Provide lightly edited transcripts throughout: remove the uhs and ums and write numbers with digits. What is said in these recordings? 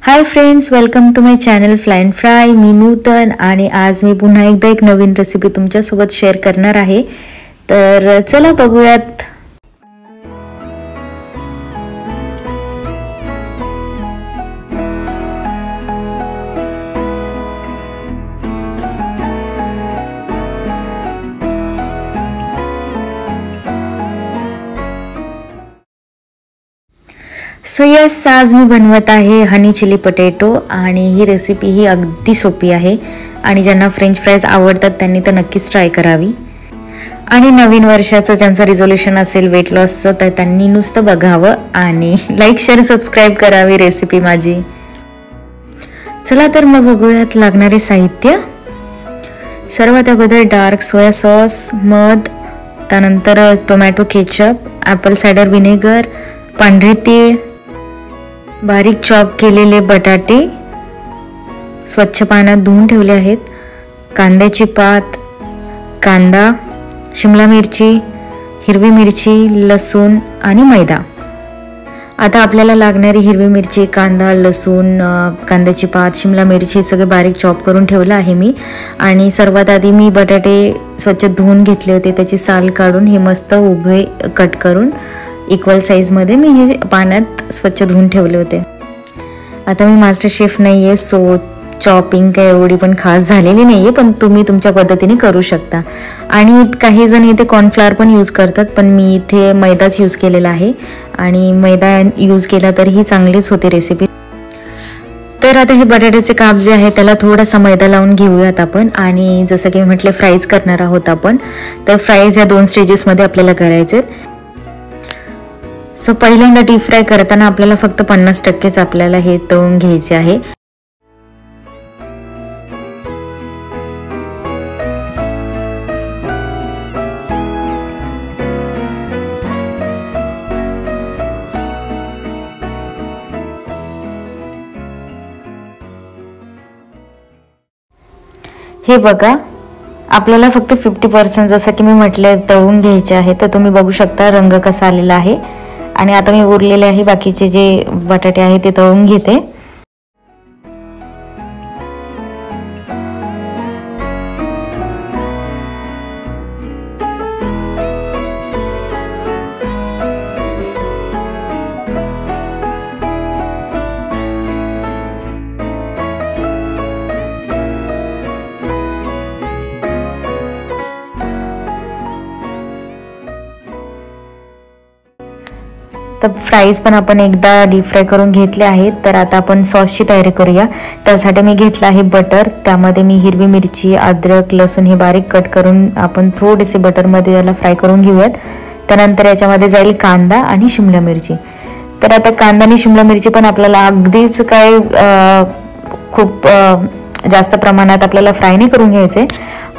High friends, welcome to my channel fly and fry. मी नूतन आणि आज मी पुन्हा एकदा एक नवीन रेसिपी तुमच्यासोबत शेअर करणार आहे. तर चला बघूयात. सो यस, आज मी बनवत आहे हनी चिली पोटॅटो आणि ही रेसिपी ही अगदी सोपी आहे आणि ज्यांना फ्रेंच फ्राईज आवडतात त्यांनी तर नक्कीच ट्राय करावी. आणि नवीन वर्षाचं ज्यांचं रिझोल्युशन असेल वेट लॉसचं तर त्यांनी नुसतं बघावं आणि लाईक शेअर सबस्क्राईब करावी रेसिपी माझी. चला तर मग बघूयात लागणारे साहित्य. सर्वात अगोदर डार्क सोया सॉस, मध, त्यानंतर टोमॅटो केचप, ॲपल सायडर व्हिनेगर, पांढरे तीळ, बारीक चॉप केलेले बटाटे स्वच्छ पाण्यात धुवून ठेवले आहेत, कांद्याची पात, कांदा, शिमला मिरची, हिरवी मिरची, लसूण आणि मैदा. आता आपल्याला लागणारी हिरवी मिरची, कांदा, लसूण, कांद्याची पात, शिमला मिरची हे सगळे बारीक चॉप करून ठेवलं आहे मी. आणि सर्वात आधी मी बटाटे स्वच्छ धुवून घेतले होते, त्याची साल काढून हे मस्त उभे कट करून इक्वल साईजमध्ये मी हे पाण्यात स्वच्छ धुवून ठेवले होते. आता मी मास्टर शेफ नाही आहे, सो चॉपिंग काय एवढी पण खास झालेली नाही आहे, पण तुम्ही तुमच्या पद्धतीने करू शकता. आणि काही जण इथे कॉर्नफ्लॉवर पण यूज करतात, पण मी इथे मैदाच यूज केलेला आहे आणि मैदा यूज केला तर ही चांगलीच होते रेसिपी. तर आता हे बटाट्याचे काप जे आहे त्याला थोडासा मैदा लावून घेऊयात आपण. आणि जसं की मी म्हटलं फ्राईज करणार आहोत आपण, तर फ्राईज ह्या 2 स्टेजेसमध्ये आपल्याला करायचे. सो पहिल्यांदा डीप फ्राय करताना आपल्याला फक्त 50%च आपल्याला हे तळून घ्यायचे आहे. हे बघा, आपल्याला फक्त 50% जसं की मी म्हटले तळून घ्यायचे आहे. तर तुम्ही बघू शकता रंग कसा आलेला आहे. आणि आता मी उरलेले आहे बाकीचे जे बटाटे आहे ते तळून घेते. तर फ्राईज पण आपण एकदा डीप फ्राय करून घेतले आहेत. तर आता आपण सॉसची तयारी करूया. त्यासाठी मी घेतलं आहे बटर. त्यामध्ये मी हिरवी मिरची, अद्रक, लसूण हे बारीक कट करून आपण थोडेसे बटरमध्ये याला फ्राय करून घेऊयात. त्यानंतर याच्यामध्ये जाईल कांदा आणि शिमला मिरची. तर आता कांदा आणि शिमला मिरची पण आपल्याला अगदीच काय खूप जास्त प्रमाणात आपल्याला फ्राय नाही करून घ्यायचे,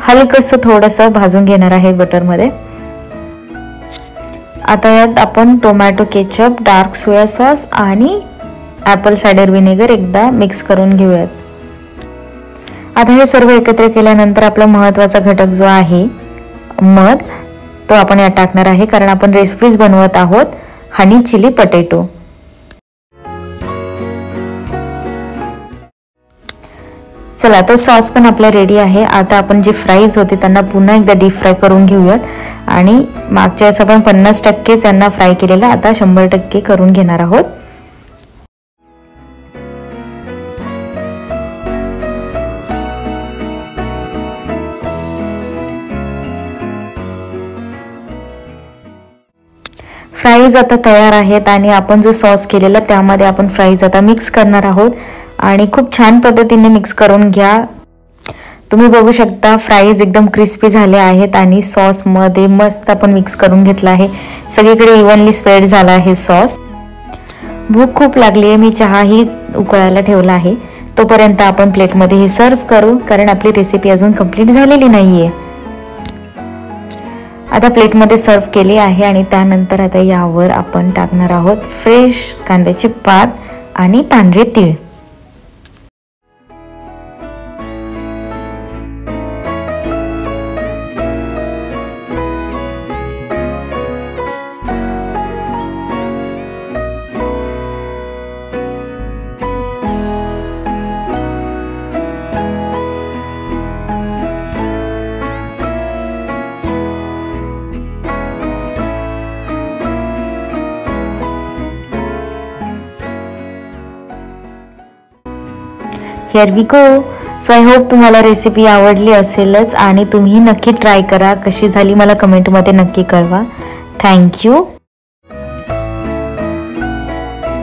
हलकंसं थोडंसं भाजून घेणार आहे बटरमध्ये. आता यात आपण tomato ketchup, dark soya sauce आणि ॲपल सायडर व्हिनेगर एकदा मिक्स करून घेऊयात. आता हे सर्व एकत्र केल्यानंतर आपला महत्त्वाचा घटक जो आहे मध, तो आपण यात टाकणार आहे, कारण आपण रेसिपीज बनवत आहोत हनी चिली पोटॅटो. चला, तर सॉस पण आपला रेडी आहे. आता आपण जे फ्राईज होते त्यांना पुन्हा एकदा डीप फ्राय करून घेऊयात. आणि मागच्या वेळेस आपण 50%च यांना फ्राय केलेला, आता 100% करून घेणार आहोत. फ्राईज आता तयार आहेत आणि आपण जो सॉस केलेला त्यामध्ये आपण फ्राईज आता मिक्स करणार आहोत. आणि खूप छान पद्धतीने मिक्स करून घ्या. तुम्ही बघू शकता फ्राईज एकदम क्रिस्पी झाले आहेत आणि सॉसमध्ये मस्त आपण मिक्स करून घेतला आहे. सगळीकडे इव्हनली स्प्रेड झाला आहे सॉस. भूक खूप लागली आहे, मी चहाही उकळायला ठेवला आहे. तोपर्यंत आपण प्लेटमध्ये हे सर्व करू, कारण आपली रेसिपी अजून कंप्लीट झालेली नाही आहे. आता प्लेटमध्ये सर्व केले आहे आणि त्यानंतर आता यावर आपण टाकणार आहोत फ्रेश कांद्याची पात आणि पांढरे तीळ. Here we go. So I hope तुम्हाला रेसिपी आवडली असेलच आणि तुम्ही नक्की ट्राय करा. कशी झाली मला कमेंटमध्ये नक्की कळवा. थँक्यू.